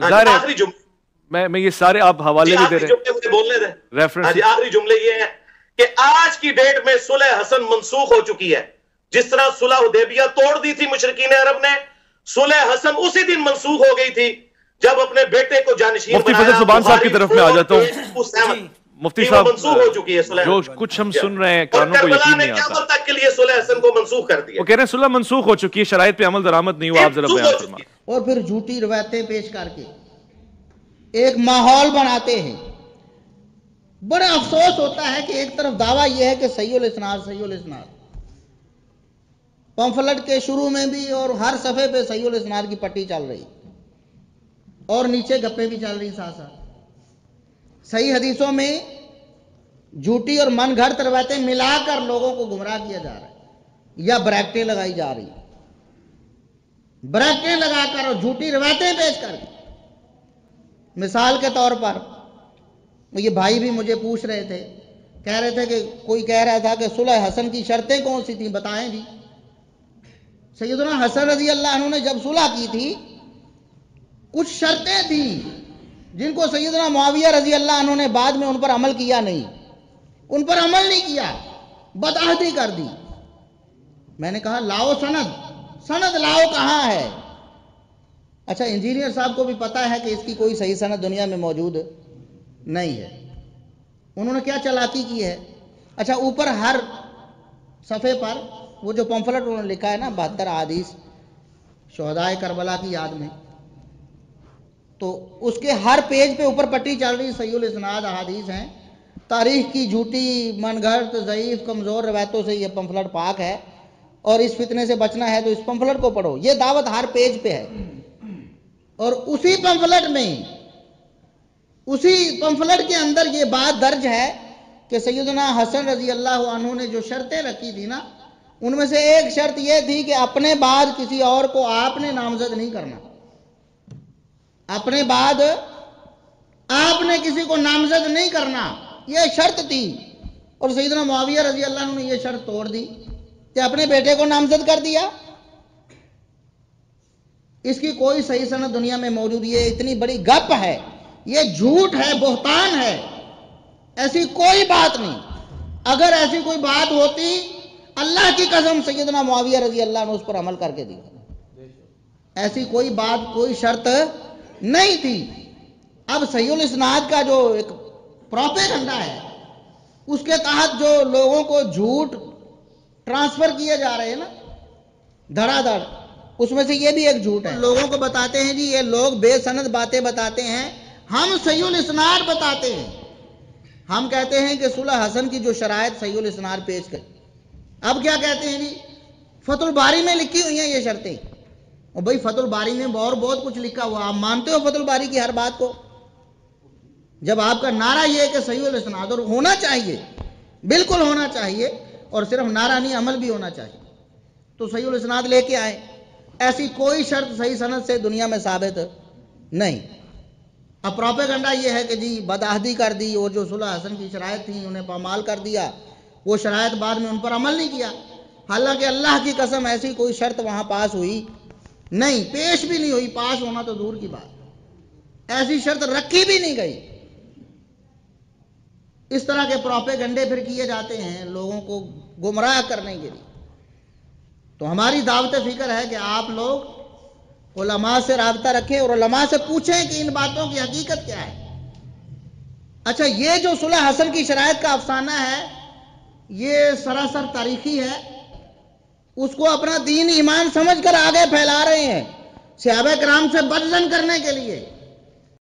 ظاہر ہے میں یہ سارے آپ حوالے بھی دے رہے ہیں بولنے دیں ریفرنس. آخری جملے یہ ہیں کہ آج کی ڈیٹ میں صلح حسن منسوخ ہو چکی ہے. جس طرح صلح حدیبیہ توڑ دی تھی مشرکین عرب نے، صلح حسن اسی دن منسوخ ہو گئی تھی جب اپنے بیٹے کو جانشین مفتی فضل سبحان صاحب کی طرف میں آ جاتا ہوں. مفتی صاحب منسوخ ہو چکی ہے صلح، جو کچھ ہم سن رہے ہیں کانوں کو یقین نہیں آتا. تک کے لیے صلح حسن کو منسوخ کر دیا. وہ کہہ رہے ہیں صلح منسوخ ہو چکی ہے، شرائط پہ عمل درآمد نہیں ہوا. آپ ذرا بیان فرمائیں. اور پھر جھوٹی روایتیں پیش کر کے ایک ماحول بناتے ہیں. بڑا افسوس ہوتا ہے کہ ایک طرف دعویٰ یہ ہے کہ صحیح الاسناد صحیح الاسناد، پمفلٹ کے شروع میں بھی اور ہر صفحے پہ صحیح الاسناد کی پٹی چل رہی اور نیچے گپیں بھی چل رہی ساتھ ساتھ. صحیح حدیثوں میں جھوٹی اور من گھڑت روایتیں ملا کر لوگوں کو گمراہ کیا جا رہا ہے یا بریکٹیں لگائی جا رہی ہیں. بریکٹیں لگا کر اور جھوٹی روایتیں پیش کر کے. مثال کے طور پر یہ بھائی بھی مجھے پوچھ رہے تھے، کہہ رہے تھے کہ کوئی کہہ رہا تھا کہ صلح حسن کی شرطیں کون سی تھیں، بتائیں جی. سیدنا حسن رضی اللہ عنہ نے جب صلح کی تھی کچھ شرطیں تھیں جن کو سیدنا معاویہ رضی اللہ عنہ نے بعد میں ان پر عمل کیا نہیں، ان پر عمل نہیں کیا، بدعہدی کر دی. میں نے کہا لاؤ سند لاؤ، کہاں ہے؟ اچھا انجینئر صاحب کو بھی پتا ہے کہ اس کی کوئی صحیح سند دنیا میں موجود نہیں ہے. انہوں نے کیا چالاکی کی ہے؟ اچھا اوپر ہر صفحے پر وہ جو پمفلٹ انہوں نے لکھا ہے نا 72 احادیث شہدائے کربلا کی یاد میں، تو اس کے ہر پیج پہ اوپر پٹی چل رہی صحیح الاسناد احادیث ہیں. تاریخ کی جھوٹی من گھڑت ضعیف کمزور روایتوں سے یہ پمفلٹ پاک ہے اور اس فتنے سے بچنا ہے تو اس پمفلٹ کو پڑھو. یہ دعوت ہر پیج پہ ہے. اور اسی پمفلٹ کے اندر یہ بات درج ہے کہ سیدنا حسن رضی اللہ عنہ نے جو شرطیں رکھی تھی نا، ان میں سے ایک شرط یہ تھی کہ اپنے بعد کسی اور کو آپ نے نامزد نہیں کرنا. اپنے بعد آپ نے کسی کو نامزد نہیں کرنا، یہ شرط تھی. اور سیدنا معاویہ رضی اللہ عنہ نے یہ شرط توڑ دی کہ اپنے بیٹے کو نامزد کر دیا. اس کی کوئی صحیح سند دنیا میں موجود، یہ اتنی بڑی گپ ہے، یہ جھوٹ ہے، بہتان ہے. ایسی کوئی بات نہیں. اگر ایسی کوئی بات ہوتی اللہ کی قسم سیدنا معاویہ رضی اللہ عنہ اس پر عمل کر کے دیا. ایسی کوئی بات، کوئی شرط نہیں تھی. اب صحیح الاسناد کا جو ایک پروپیگنڈا ہے اس کے تحت جو لوگوں کو جھوٹ ٹرانسفر کیے جا رہے ہیں نا دھڑا دھڑ، اس میں سے یہ بھی ایک جھوٹ ہے. لوگوں کو بتاتے ہیں جی یہ لوگ بے سند باتیں بتاتے ہیں، ہم صحیح الاسناد بتاتے ہیں. ہم کہتے ہیں کہ صلح حسن کی جو شرائط صحیح الاسناد پیش کر. اب کیا کہتے ہیں جی فتح الباری میں لکھی ہوئی ہیں یہ شرطیں. اور بھائی فتح الباری میں اور بہت کچھ لکھا ہوا، آپ مانتے ہو فتح الباری کی ہر بات کو؟ جب آپ کا نعرہ یہ ہے کہ صحیح الاسناد اور ہونا چاہیے، بالکل ہونا چاہیے، اور صرف نعرہ نہیں عمل بھی ہونا چاہیے، تو صحیح الاسناد لے کے آئے. ایسی کوئی شرط صحیح سند سے دنیا میں ثابت نہیں. اب پروپیگنڈا یہ ہے کہ جی بدعہدی کر دی اور جو صلح حسن کی شرائط تھیں انہیں پامال کر دیا، وہ شرائط بعد میں ان پر عمل نہیں کیا. حالانکہ اللہ کی قسم ایسی کوئی شرط وہاں پاس ہوئی نہیں، پیش بھی نہیں ہوئی، پاس ہونا تو دور کی بات، ایسی شرط رکھی بھی نہیں گئی. اس طرح کے پروپیگنڈے پھر کیے جاتے ہیں لوگوں کو گمراہ کرنے کے لیے. تو ہماری دعوت فکر ہے کہ آپ لوگ علماء سے رابطہ رکھیں اور علماء سے پوچھیں کہ ان باتوں کی حقیقت کیا ہے. اچھا یہ جو صلح حسن کی شرائط کا افسانہ ہے یہ سراسر تاریخی ہے، اس کو اپنا دین ایمان سمجھ کر آگے پھیلا رہے ہیں صحابہ کرام سے بدزن کرنے کے لیے.